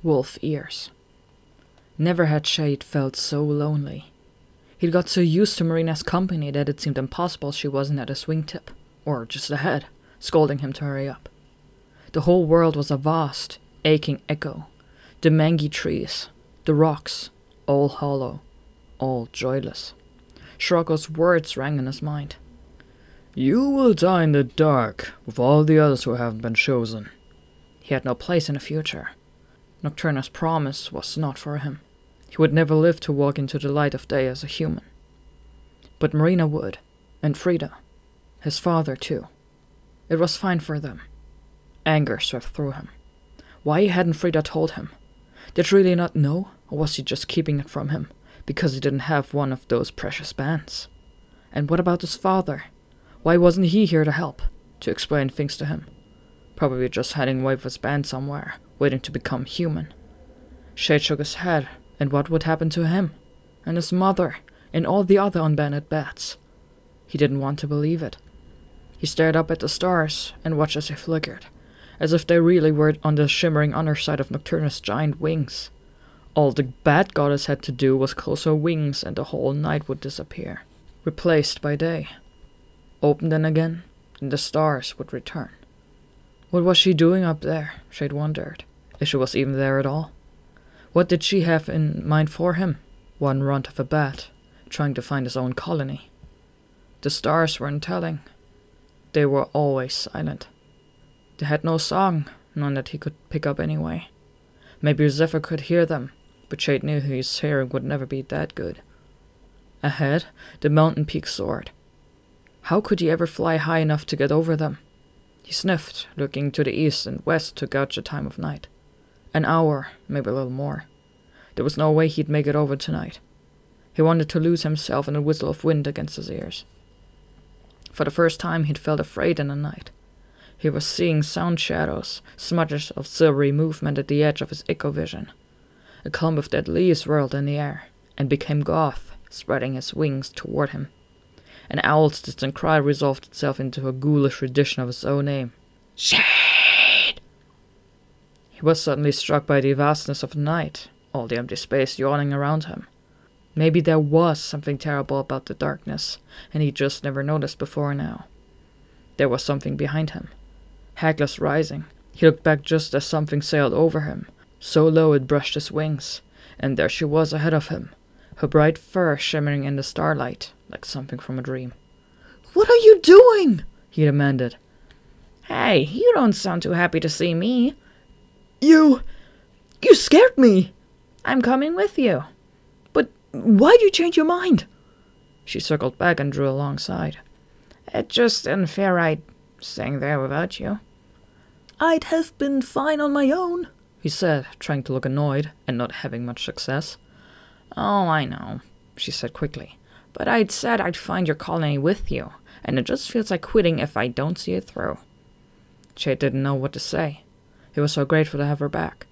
wolf ears. Never had Shade felt so lonely. He'd got so used to Marina's company that it seemed impossible she wasn't at his wingtip, or just ahead, scolding him to hurry up. The whole world was a vast, aching echo. The mangy trees, the rocks, all hollow, all joyless. Shirako's words rang in his mind. "You will die in the dark, with all the others who haven't been chosen." He had no place in the future. Nocturna's promise was not for him. He would never live to walk into the light of day as a human. But Marina would, and Frida. His father, too. It was fine for them. Anger swept through him. Why hadn't Frida told him? Did she really not know, or was she just keeping it from him, because he didn't have one of those precious bands? And what about his father? Why wasn't he here to help, to explain things to him? Probably just hiding away with his band somewhere, waiting to become human. Shade shook his head, and what would happen to him? And his mother, and all the other unbanded bats? He didn't want to believe it. He stared up at the stars, and watched as they flickered, as if they really were on the shimmering underside of Nocturna's giant wings. All the bat goddess had to do was close her wings, and the whole night would disappear, replaced by day. Open then again, and the stars would return. What was she doing up there, Shade wondered, if she was even there at all? What did she have in mind for him? One runt of a bat, trying to find his own colony. The stars weren't telling. They were always silent. They had no song, none that he could pick up anyway. Maybe Zephyr could hear them, but Shade knew his hearing would never be that good. Ahead, the mountain peaks soared. How could he ever fly high enough to get over them? He sniffed, looking to the east and west to gauge the time of night. An hour, maybe a little more. There was no way he'd make it over tonight. He wanted to lose himself in the whistle of wind against his ears. For the first time he'd felt afraid in the night. He was seeing sound shadows, smudges of silvery movement at the edge of his echo-vision. A clump of dead leaves whirled in the air, and became Goth, spreading his wings toward him. An owl's distant cry resolved itself into a ghoulish rendition of his own name. Shade! He was suddenly struck by the vastness of the night, all the empty space yawning around him. Maybe there was something terrible about the darkness, and he just never noticed before now. There was something behind him. Hagless rising, he looked back just as something sailed over him, so low it brushed his wings, and there she was ahead of him, her bright fur shimmering in the starlight, like something from a dream. "What are you doing?" he demanded. "Hey, you don't sound too happy to see me." You scared me." "I'm coming with you." "But why'd you change your mind?" She circled back and drew alongside. "It just didn't feel right staying there without you." "I'd have been fine on my own," he said, trying to look annoyed and not having much success. "Oh, I know," she said quickly. "But I'd said I'd find your colony with you, and it just feels like quitting if I don't see it through." Shade didn't know what to say. He was so grateful to have her back,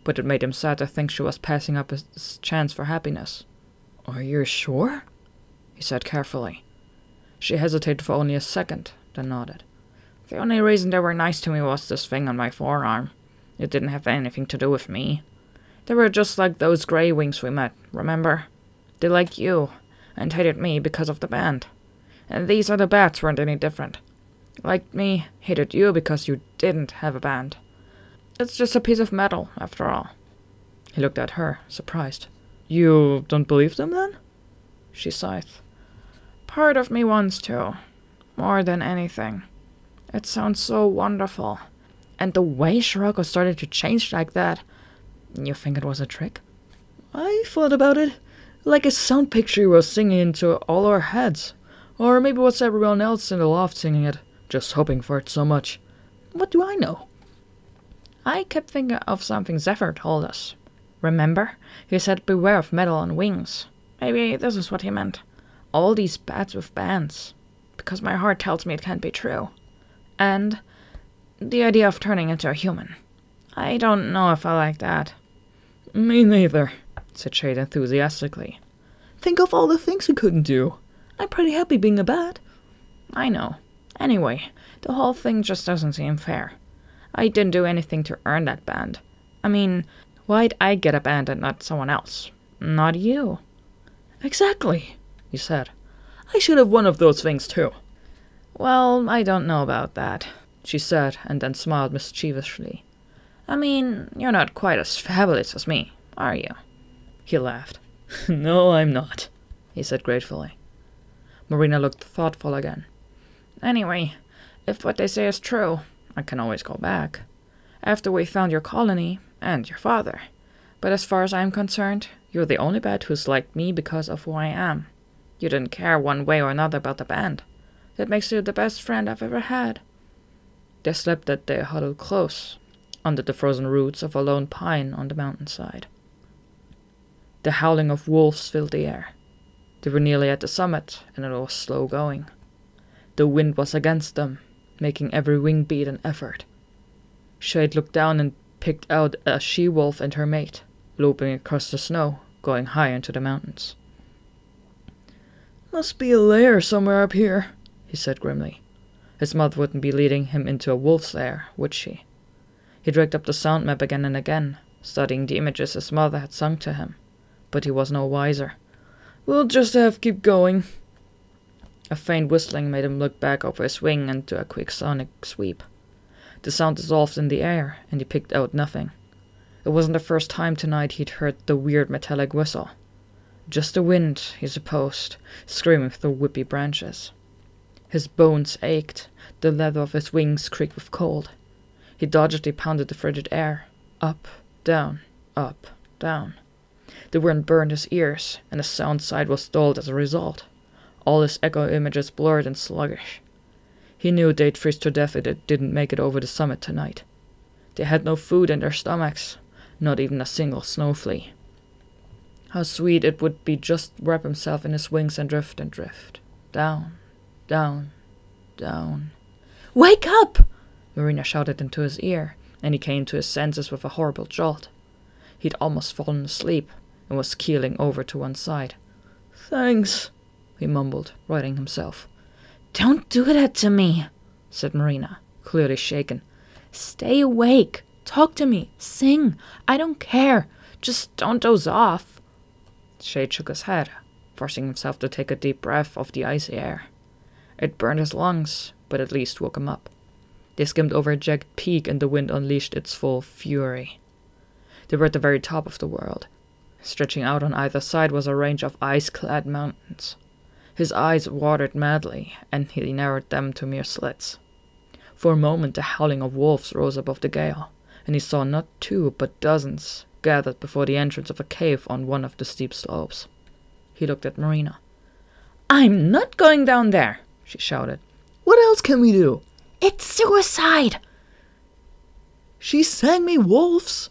but it made him sad to think she was passing up his chance for happiness. "Are you sure?" he said carefully. She hesitated for only a second, then nodded. "The only reason they were nice to me was this thing on my forearm. It didn't have anything to do with me. They were just like those grey wings we met, remember? They liked you, and hated me because of the band. And these other bats weren't any different. Liked me, hated you because you didn't have a band. It's just a piece of metal, after all." He looked at her, surprised. "You don't believe them, then?" She sighed. "Part of me wants to. More than anything. It sounds so wonderful. And the way Shirako started to change like that. You think it was a trick?" "I thought about it. Like a sound picture you were singing into all our heads. Or maybe it was everyone else in the loft singing it, just hoping for it so much. What do I know?" "I kept thinking of something Zephyr told us. Remember? He said beware of metal on wings. Maybe this is what he meant. All these bats with bands. Because my heart tells me it can't be true. And the idea of turning into a human. I don't know if I like that." "Me neither," said Shade enthusiastically. "Think of all the things we couldn't do. I'm pretty happy being a bat." "I know. Anyway, the whole thing just doesn't seem fair. I didn't do anything to earn that band. I mean, Why'd I get a band and not someone else? Not you. Exactly, he said. I should have one of those things too. Well, I don't know about that, she said, and then smiled mischievously. I mean, you're not quite as fabulous as me, are you? He laughed. No, I'm not, he said gratefully. Marina looked thoughtful again. Anyway, if what they say is true, I can always go back. After we found your colony, and your father. But as far as I'm concerned, you're the only bat who's liked me because of who I am. You didn't care one way or another about the band. That makes you the best friend I've ever had. They slept that day huddled close, under the frozen roots of a lone pine on the mountainside. The howling of wolves filled the air. They were nearly at the summit, and it was slow going. The wind was against them, making every wing beat an effort. Shade looked down and picked out a she-wolf and her mate, loping across the snow, going high into the mountains. Must be a lair somewhere up here, he said grimly. His mother wouldn't be leading him into a wolf's lair, would she? He dragged up the sound map again and again, studying the images his mother had sung to him, but he was no wiser. We'll just have to keep going. A faint whistling made him look back over his wing and do a quick sonic sweep. The sound dissolved in the air, and he picked out nothing. It wasn't the first time tonight he'd heard the weird metallic whistle. Just the wind, he supposed, screaming through whippy branches. His bones ached, the leather of his wings creaked with cold. He doggedly pounded the frigid air. Up, down, up, down. The wind burned his ears, and the sound side was dulled as a result. All his echo images blurred and sluggish. He knew they'd freeze to death if they didn't make it over the summit tonight. They had no food in their stomachs, not even a single snow flea. How sweet it would be just to wrap himself in his wings and drift. Down, down, down. Wake up! Marina shouted into his ear, and he came to his senses with a horrible jolt. He'd almost fallen asleep, and was keeling over to one side. Thanks, he mumbled, righting himself. Don't do that to me, said Marina, clearly shaken. Stay awake. Talk to me. Sing. I don't care. Just don't doze off. Shade shook his head, forcing himself to take a deep breath of the icy air. It burned his lungs, but at least woke him up. They skimmed over a jagged peak, and the wind unleashed its full fury. They were at the very top of the world. Stretching out on either side was a range of ice-clad mountains. His eyes watered madly, and he narrowed them to mere slits. For a moment the howling of wolves rose above the gale, and he saw not two but dozens gathered before the entrance of a cave on one of the steep slopes. He looked at Marina. I'm not going down there, she shouted. What else can we do? It's suicide! She sang me wolves!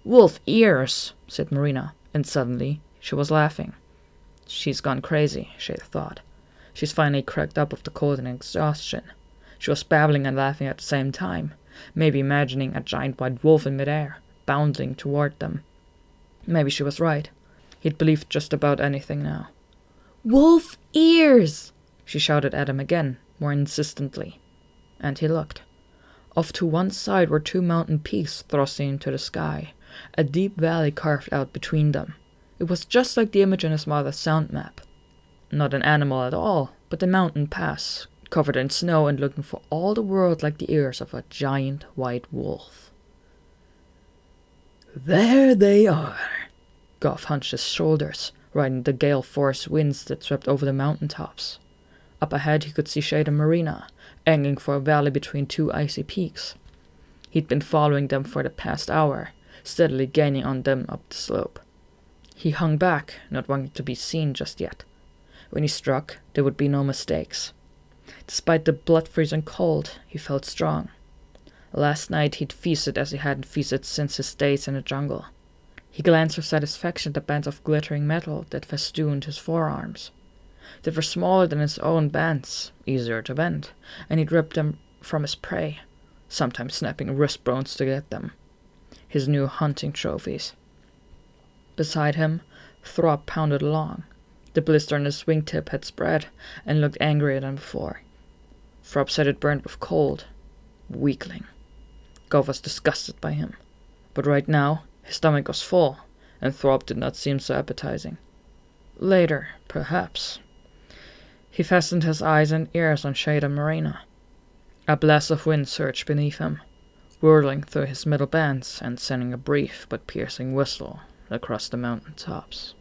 Wolf ears, said Marina, and suddenly she was laughing. She's gone crazy, Shade thought. She's finally cracked up with the cold and exhaustion. She was babbling and laughing at the same time, maybe imagining a giant white wolf in midair, bounding toward them. Maybe she was right. He'd believed just about anything now. Wolf ears! She shouted at him again, more insistently. And he looked. Off to one side were two mountain peaks thrusting into the sky, a deep valley carved out between them. It was just like the image in his mother's sound map. Not an animal at all, but a mountain pass, covered in snow and looking for all the world like the ears of a giant white wolf. There they are. Goff hunched his shoulders, riding the gale-force winds that swept over the mountaintops. Up ahead he could see Shade and Marina, angling for a valley between two icy peaks. He'd been following them for the past hour, steadily gaining on them up the slope. He hung back, not wanting to be seen just yet. When he struck, there would be no mistakes. Despite the blood-freezing cold, he felt strong. Last night he'd feasted as he hadn't feasted since his days in the jungle. He glanced with satisfaction at the bands of glittering metal that festooned his forearms. They were smaller than his own bands, easier to bend, and he'd ripped them from his prey, sometimes snapping wrist bones to get them. His new hunting trophies. Beside him, Throb pounded along. The blister on his wingtip had spread and looked angrier than before. Throb said it burned with cold. Weakling. Gov was disgusted by him. But right now, His stomach was full, and Thorpe did not seem so appetizing. Later, perhaps. He fastened his eyes and ears on Shada Marina. A blast of wind surged beneath him, whirling through his middle bands and sending a brief but piercing whistle across the mountain tops.